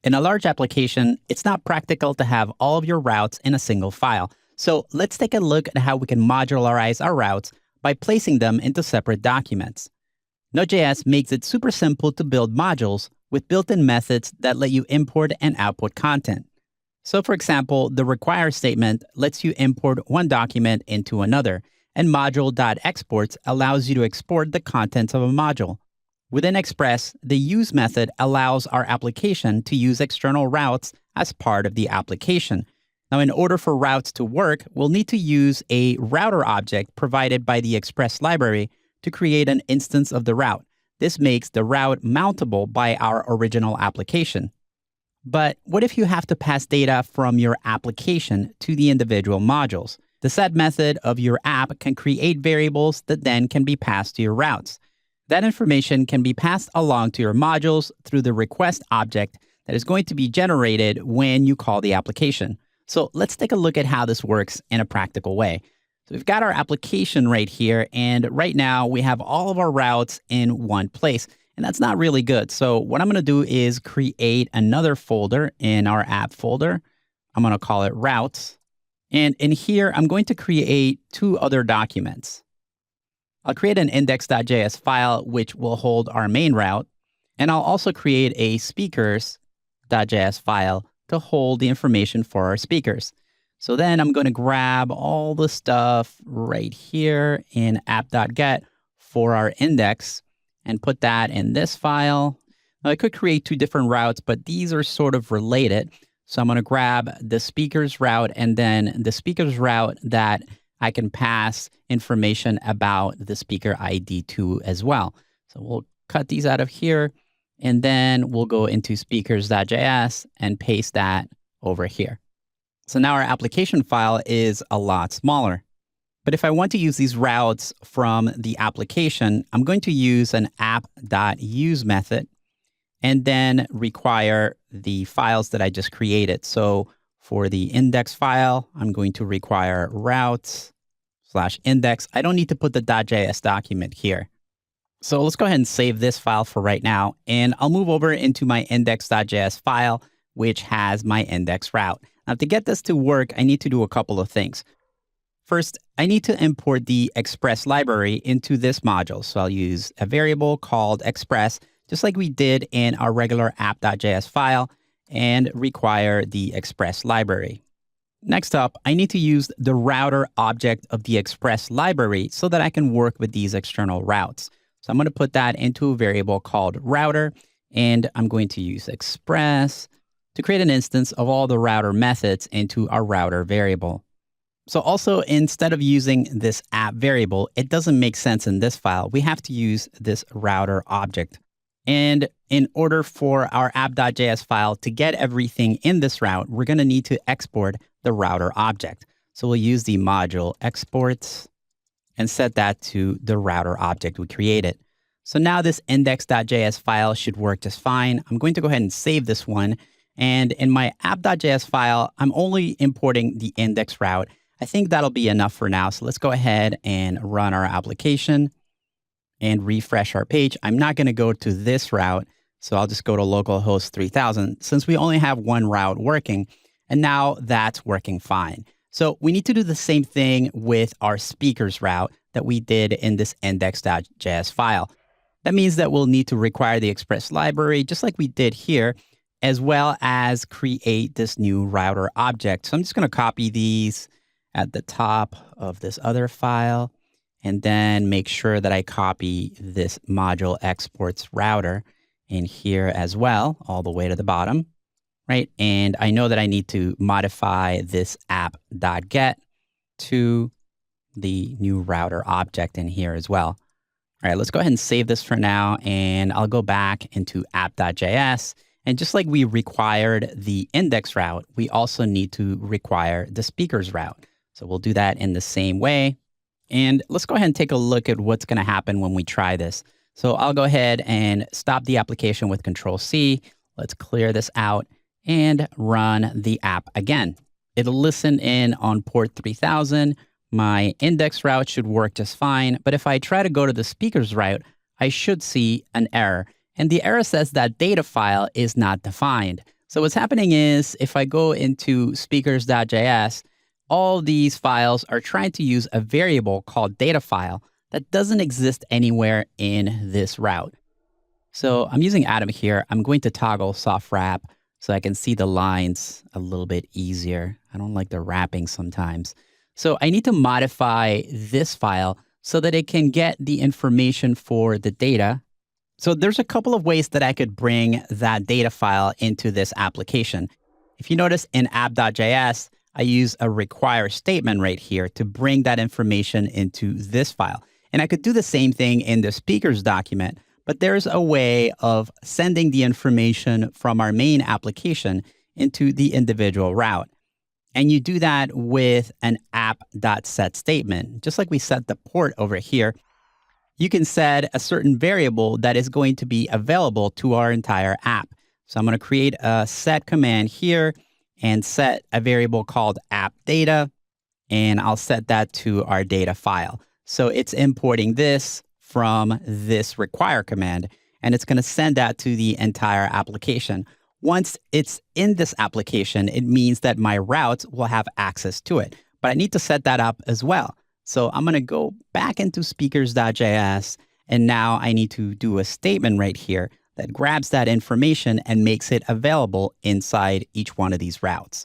In a large application, it's not practical to have all of your routes in a single file. So let's take a look at how we can modularize our routes by placing them into separate documents. Node.js makes it super simple to build modules with built-in methods that let you import and output content. So for example, the require statement lets you import one document into another, and module.exports allows you to export the contents of a module. Within Express, the use method allows our application to use external routes as part of the application. Now, in order for routes to work, we'll need to use a router object provided by the Express library to create an instance of the route. This makes the route mountable by our original application. But what if you have to pass data from your application to the individual modules? The set method of your app can create variables that then can be passed to your routes. That information can be passed along to your modules through the request object that is going to be generated when you call the application. So let's take a look at how this works in a practical way. So we've got our application right here, and right now we have all of our routes in one place, and that's not really good. So what I'm going to do is create another folder in our app folder. I'm going to call it routes. And in here, I'm going to create two other documents. I'll create an index.js file, which will hold our main route. And I'll also create a speakers.js file to hold the information for our speakers. So then I'm going to grab all the stuff right here in app.get for our index and put that in this file. Now, I could create two different routes, but these are sort of related. So I'm going to grab the speakers route and then the speakers route that I can pass information about the speaker ID to as well. So we'll cut these out of here, and then we'll go into speakers.js and paste that over here. So now our application file is a lot smaller. But if I want to use these routes from the application, I'm going to use an app.use method and then require the files that I just created. So for the index file, I'm going to require routes/index. I don't need to put the .js document here. So let's go ahead and save this file for right now. And I'll move over into my index.js file, which has my index route. Now, to get this to work, I need to do a couple of things. First, I need to import the Express library into this module. So I'll use a variable called Express, just like we did in our regular app.js file, and require the Express library. Next up, I need to use the router object of the Express library so that I can work with these external routes. So I'm going to put that into a variable called router, and I'm going to use Express to create an instance of all the router methods into our router variable. So also, instead of using this app variable, it doesn't make sense in this file. We have to use this router object. And in order for our app.js file to get everything in this route, we're going to need to export the router object. So we'll use the module exports and set that to the router object we created. So now this index.js file should work just fine. I'm going to go ahead and save this one. And in my app.js file, I'm only importing the index route. I think that'll be enough for now. So let's go ahead and run our application and refresh our page. I'm not going to go to this route, so I'll just go to localhost 3000 since we only have one route working, and now that's working fine. So we need to do the same thing with our speakers route that we did in this index.js file. That means that we'll need to require the Express library, just like we did here, as well as create this new router object. So I'm just going to copy these at the top of this other file, and then make sure that I copy this module exports router in here as well, all the way to the bottom, right? And I know that I need to modify this app.get to the new router object in here as well. All right, let's go ahead and save this for now, and I'll go back into app.js. And just like we required the index route, we also need to require the speakers route. So we'll do that in the same way. And let's go ahead and take a look at what's going to happen when we try this. So I'll go ahead and stop the application with Control-C. Let's clear this out and run the app again. It'll listen in on port 3000. My index route should work just fine. But if I try to go to the speakers route, I should see an error. And the error says that data file is not defined. So what's happening is if I go into speakers.js, all these files are trying to use a variable called data file that doesn't exist anywhere in this route. So I'm using Atom here. I'm going to toggle soft wrap so I can see the lines a little bit easier. I don't like the wrapping sometimes. So I need to modify this file so that it can get the information for the data. So there's a couple of ways that I could bring that data file into this application. If you notice in app.js, I use a require statement right here to bring that information into this file. And I could do the same thing in the speakers document, but there's a way of sending the information from our main application into the individual route. And you do that with an app.set statement. Just like we set the port over here, you can set a certain variable that is going to be available to our entire app. So I'm going to create a set command here and set a variable called app data, and I'll set that to our data file. So it's importing this from this require command, and it's going to send that to the entire application. Once it's in this application, it means that my routes will have access to it. But I need to set that up as well. So I'm going to go back into speakers.js, and now I need to do a statement right here that grabs that information and makes it available inside each one of these routes.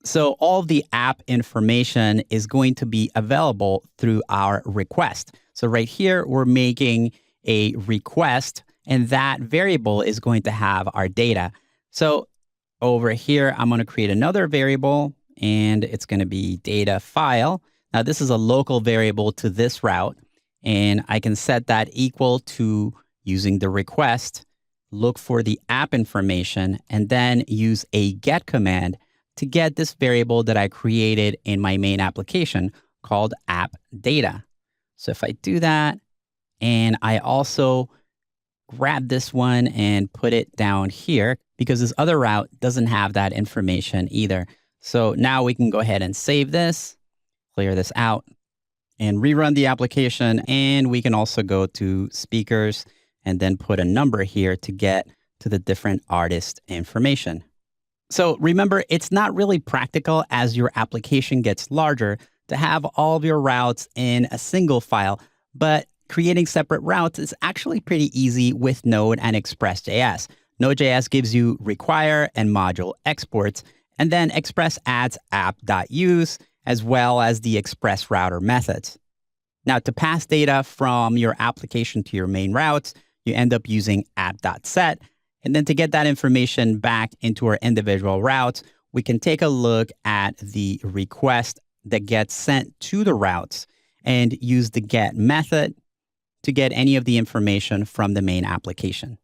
So all the app information is going to be available through our request. So right here, we're making a request, and that variable is going to have our data. So over here, I'm going to create another variable, and it's going to be data file. Now, this is a local variable to this route, and I can set that equal to using the request, look for the app information, and then use a get command to get this variable that I created in my main application called app data. So if I do that, and I also grab this one and put it down here because this other route doesn't have that information either. So now we can go ahead and save this, clear this out, and rerun the application. And we can also go to speakers and then put a number here to get to the different artist information. So remember, it's not really practical as your application gets larger to have all of your routes in a single file, but creating separate routes is actually pretty easy with Node and Express.js. Node.js gives you require and module exports, and then Express adds app.use as well as the Express router methods. Now, to pass data from your application to your main routes, you end up using app.set. And then to get that information back into our individual routes, we can take a look at the request that gets sent to the routes and use the get method to get any of the information from the main application.